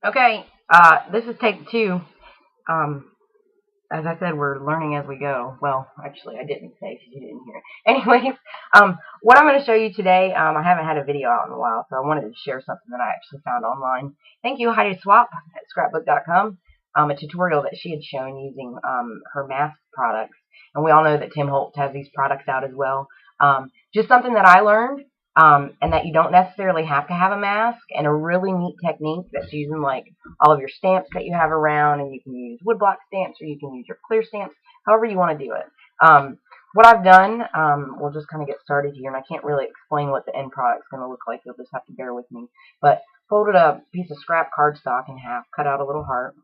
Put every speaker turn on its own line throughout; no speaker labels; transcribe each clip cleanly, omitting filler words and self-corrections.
Okay, this is take two. Um, as I said, we're learning as we go. Well, actually, I didn't say because you didn't hear it. Anyways, what I'm going to show you today, I haven't had a video out in a while, so I wanted to share something that I actually found online. Thank you, Heidi Swap at scrapbook.com. A tutorial that she had shown using her mask products. And we all know that Tim Holtz has these products out as well. Just something that I learned. And that you don't necessarily have to have a mask, and a really neat technique that's using like all of your stamps that you have around, and you can use woodblock stamps or you can use your clear stamps, however you want to do it. What I've done, we'll just kind of get started here, and I can't really explain what the end product's going to look like. You'll just have to bear with me. But folded a piece of scrap cardstock in half, cut out a little heart.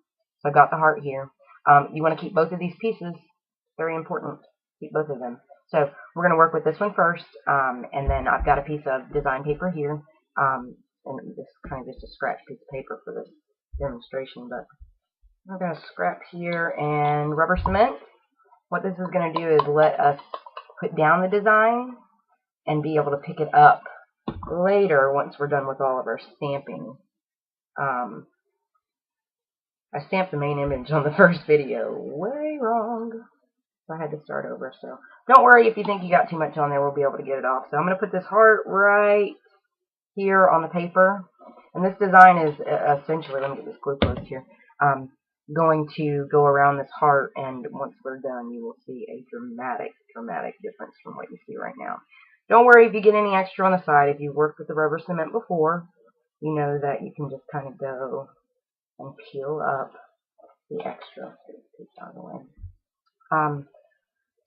So I've got the heart here. You want to keep both of these pieces. Very important. Keep both of them. So we're going to work with this one first, and then I've got a piece of design paper here, and this is kind of just a scratch piece of paper for this demonstration, but I'm going to scrap here and rubber cement. What this is going to do is let us put down the design and be able to pick it up later once we're done with all of our stamping. I stamped the main image on the first video. Way wrong. So I had to start over. So don't worry if you think you got too much on there. We'll be able to get it off. So I'm going to put this heart right here on the paper. And this design is essentially, let me get this glue closed here, going to go around this heart. And once we're done, you will see a dramatic difference from what you see right now. Don't worry if you get any extra on the side. If you've worked with the rubber cement before, you know that you can just kind of go and peel up the extra. Out of the way.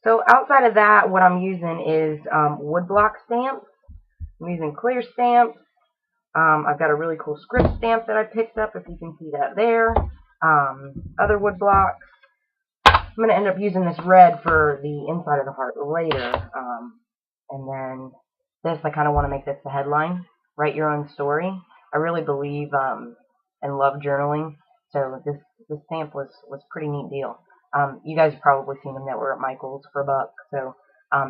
So outside of that, what I'm using is woodblock stamps. I'm using clear stamps. I've got a really cool script stamp that I picked up, if you can see that there. Other woodblocks. I'm going to end up using this red for the inside of the heart later. And then this, I kind of want to make this the headline. Write your own story. I really believe and love journaling. So this stamp was a pretty neat deal. You guys have probably seen them that were at Michael's for $1. So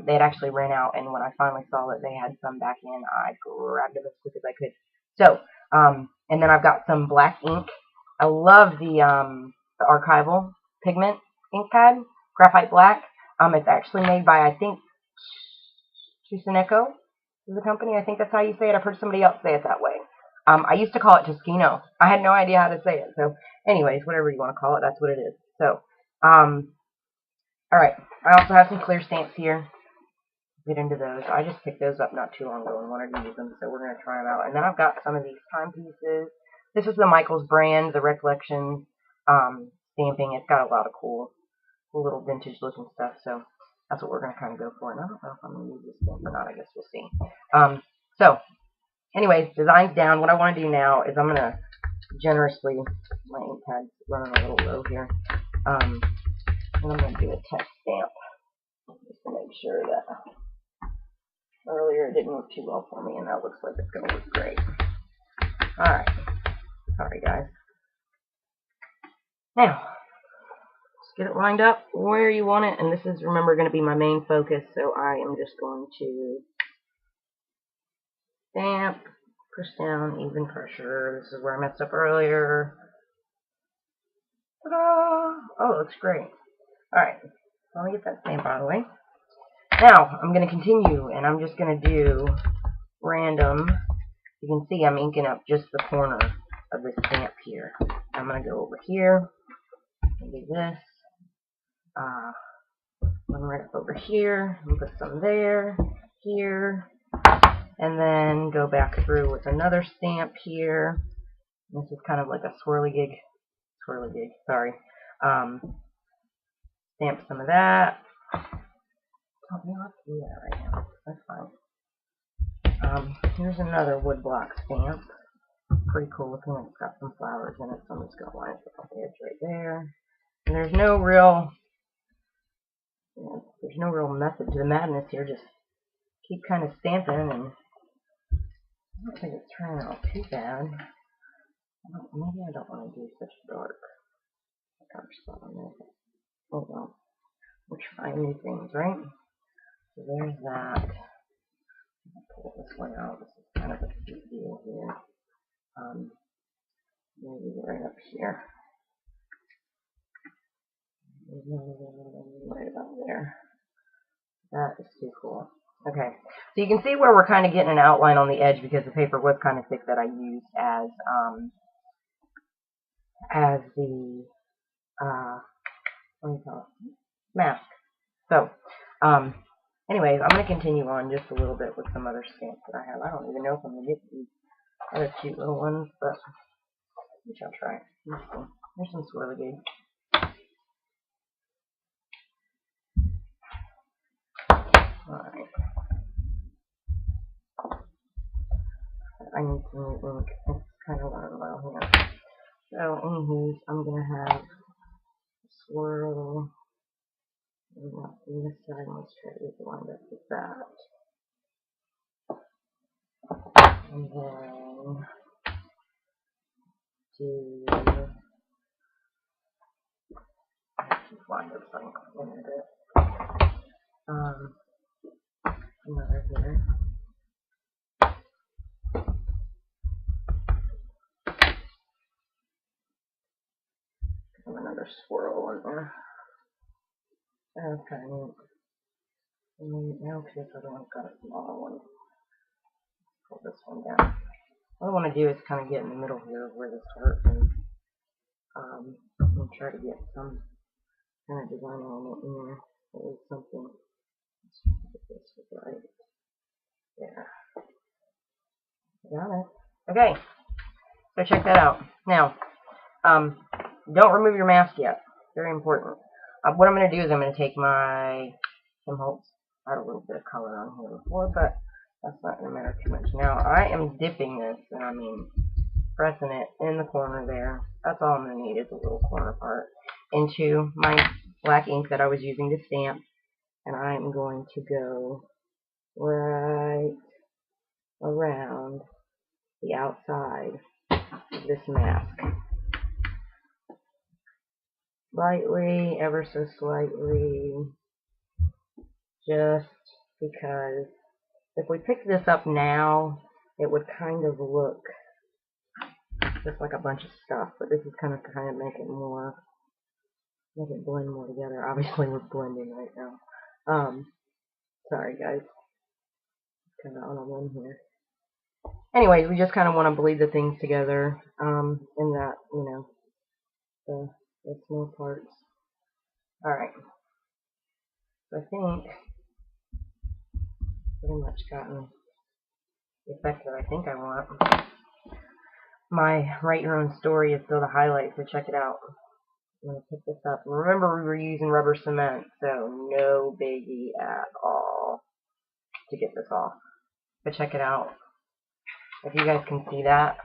they had actually ran out, and when I finally saw that they had some back in, I grabbed them as quick as I could. So, and then I've got some black ink. I love the archival pigment ink pad, graphite black. It's actually made by, I think, Chisineko is the company. I think that's how you say it. I've heard somebody else say it that way. I used to call it Toskino. I had no idea how to say it. So, anyways, whatever you want to call it, that's what it is. So, alright, I also have some clear stamps here. Get into those. I just picked those up not too long ago and wanted to use them, so we're going to try them out. And then I've got some of these timepieces. This is the Michaels brand, the Recollection stamping. It's got a lot of cool little vintage looking stuff, so that's what we're going to kind of go for. And I don't know if I'm going to use this stamp or not. I guess we'll see. So, anyways, design's down. What I want to do now is I'm going to generously, my ink pad's running a little low here. And I'm going to do a test stamp just to make sure that earlier it didn't work too well for me, and that looks like it's going to look great. Alright. Sorry, guys. Now, let's get it lined up where you want it, and this is, remember, going to be my main focus, so I am just going to stamp, push down, even pressure. This is where I messed up earlier. Ta-da! Oh, it looks great. Alright, let me get that stamp out of the way. Now, I'm going to continue, and I'm just going to do random. You can see I'm inking up just the corner of this stamp here. I'm going to go over here and do this. One right up over here, and put some there, here, and then go back through with another stamp here. This is kind of like a swirligig, sorry. Stamp some of that. I don't know how to do that right now. That's fine. Here's another woodblock stamp. Pretty cool looking. It's got some flowers in it, so I'm just going to line it up the edge right there. And there's no real method to the madness here. Just keep kind of stamping, and I don't think it's turning out too bad. Maybe I don't want to do such dark spot on this. Oh well. We're trying new things, right? So there's that. I'll pull this one out. This is kind of a cute deal here. maybe right up here. Right about there. That is too cool. Okay, so you can see where we're kind of getting an outline on the edge because the paper was kind of thick that I used as the what do you call it? Mask. So, anyways, I'm going to continue on just a little bit with some other stamps that I have. I don't even know if I'm going to get these other cute little ones, but we shall try. There's some swirligates. Alright. I need some new ink. It's kind of running low here. So, anywho, I'm going to have a swirl. And on this side, let's try to get the lined up with that. And then do lined up so I can clean it a bit. Another here. Another swirl in there. That's kind of neat. And then now this other one's got a smaller one. Pull this one down. What I want to do is kind of get in the middle here of where this heart is. And try to get some kind of design element in there. At least something. Let's get this right there. Got it. Okay. So check that out. Now, don't remove your mask yet. Very important. What I'm going to do is I'm going to take my Tim Holtz. I had a little bit of color on here before, but that's not going to matter too much. Now, I am dipping this, and I mean pressing it in the corner there. That's all I'm going to need is a little corner part into my black ink that I was using to stamp, and I'm going to go right around the outside of this mask. Slightly, ever so slightly, just because if we pick this up now, it would kind of look just like a bunch of stuff, but this is kind of make it blend more together. Obviously, we're blending right now. Sorry guys, kind of on a limb here. Anyways, we just kind of want to bleed the things together, in that, you know, the small parts. Alright, so I think pretty much gotten the effect that I think I want. My Write Your Own Story is still the highlight, so check it out. I'm going to pick this up. Remember, we were using rubber cement, so no biggie at all to get this off. But check it out. If you guys can see that,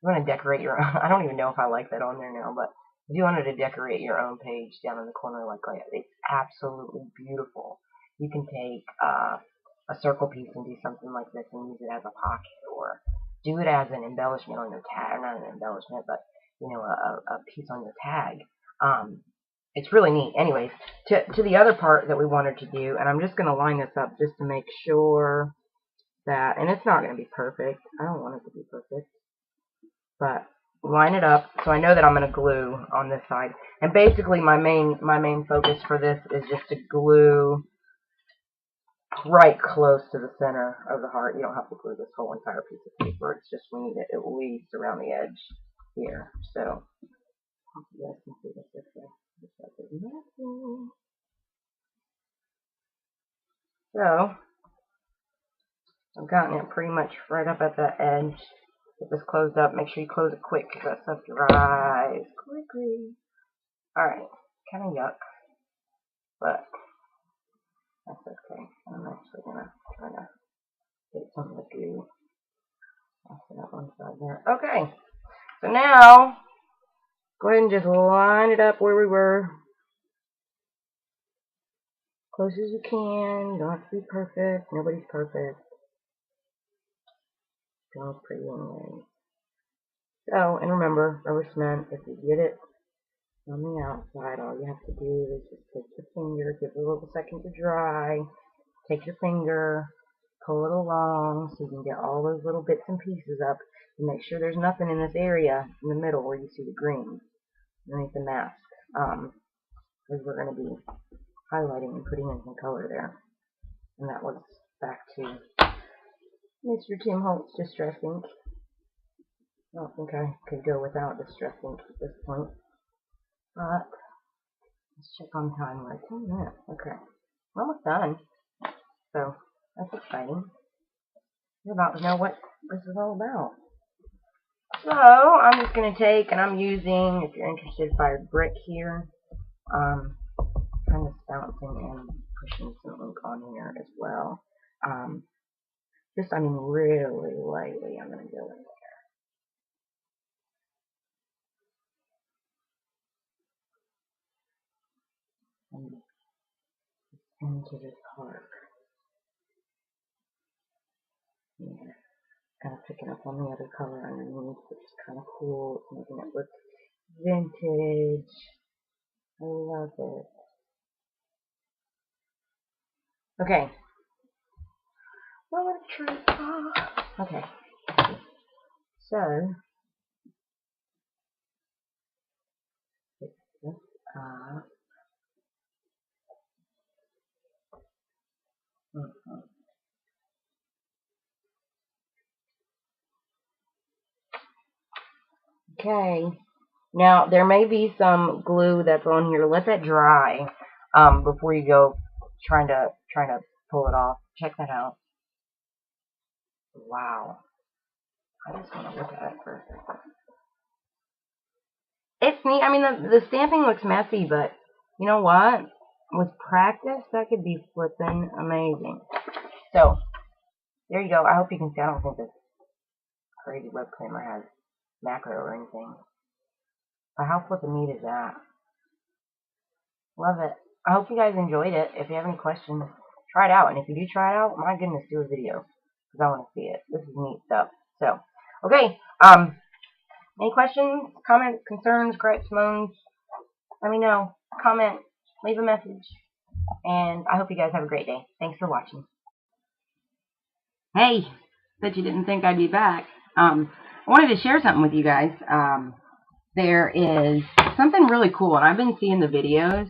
you want to decorate your own. I don't even know if I like that on there now, but if you wanted to decorate your own page down in the corner like that, it's absolutely beautiful. You can take a circle piece and do something like this and use it as a pocket, or do it as an embellishment on your tag. Not an embellishment, but you know, a piece on your tag. It's really neat. Anyways, to the other part that we wanted to do, and I'm just going to line this up just to make sure that, and it's not going to be perfect. I don't want it to be perfect, but line it up so I know that I'm going to glue on this side. And basically, my main focus for this is just to glue right close to the center of the heart. You don't have to glue this whole entire piece of paper. It's just we need it at least around the edge here. So you guys can see this way. So I've gotten it pretty much right up at that edge. Get this closed up. Make sure you close it quick because that stuff dries quickly. Alright, kind of yuck, but that's okay. I'm actually going to try to get something to do. I'll set up one side there. Okay, so now go ahead and just line it up where we were. Close as you can. Don't have to be perfect. Nobody's perfect. It's all pretty anyway. So, and remember, rubber cement, if you get it on the outside, all you have to do is just take your finger, give it a little second to dry, take your finger, pull it along so you can get all those little bits and pieces up and make sure there's nothing in this area in the middle where you see the green underneath the mask. Because we're going to be highlighting and putting in some color there. And that was back to Mr. Tim Holtz Distress Ink. I don't think I could go without Distress Ink at this point. But let's check on time. We're at 10 minutes. Okay. We're almost done. So that's exciting. You're about to know what this is all about. So I'm just going to take, and I'm using, if you're interested, Fired Brick here. Kind of bouncing and pushing some ink on here as well. Just, I mean, really lightly I'm going to go in there. And into this heart. Yeah. Kind of picking up on the other color underneath, which is kind of cool. It's making it look vintage. I love it. Okay. Well, okay. So, fix this up. Okay. Now, there may be some glue that's on here. Let that dry before you go trying to pull it off. Check that out. Wow. I just want to look at it for a second. It's neat. I mean, the stamping looks messy, but you know what? With practice, that could be flipping amazing. So, there you go. I hope you can see. I don't think this crazy web creamer has macro or anything. But how flipping neat is that? Love it. I hope you guys enjoyed it. If you have any questions, try it out. And if you do try it out, my goodness, do a video. Because I want to see it. This is neat stuff. So, okay. Any questions, comments, concerns, gripes, moans? Let me know. Comment. Leave a message. And I hope you guys have a great day. Thanks for watching. Hey, bet you didn't think I'd be back. I wanted to share something with you guys. There is something really cool, and I've been seeing the videos.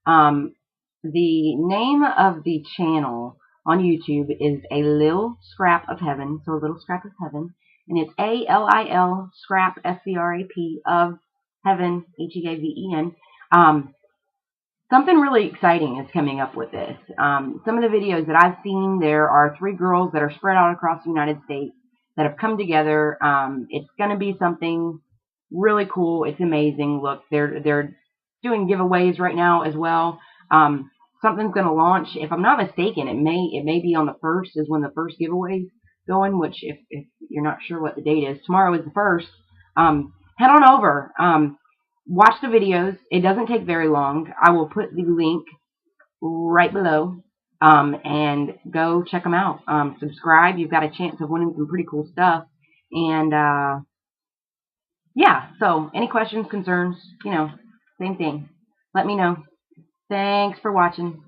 The name of the channel on YouTube is A Lil Scrap of Heaven, so A Little Scrap of Heaven, and it's A-L-I-L Scrap, S-C-R-A-P, of Heaven, H-E-A-V-E-N. Something really exciting is coming up with this. Some of the videos that I've seen, there are 3 girls that are spread out across the United States that have come together. It's going to be something really cool. It's amazing. Look, they're doing giveaways right now as well. Something's going to launch. If I'm not mistaken, it may be on the 1st is when the first giveaway's going, which if you're not sure what the date is, tomorrow is the 1st. Head on over. Watch the videos. It doesn't take very long. I will put the link right below. And go check them out. Subscribe. You've got a chance of winning some pretty cool stuff. And yeah, so any questions, concerns, you know, same thing. Let me know. Thanks for watching.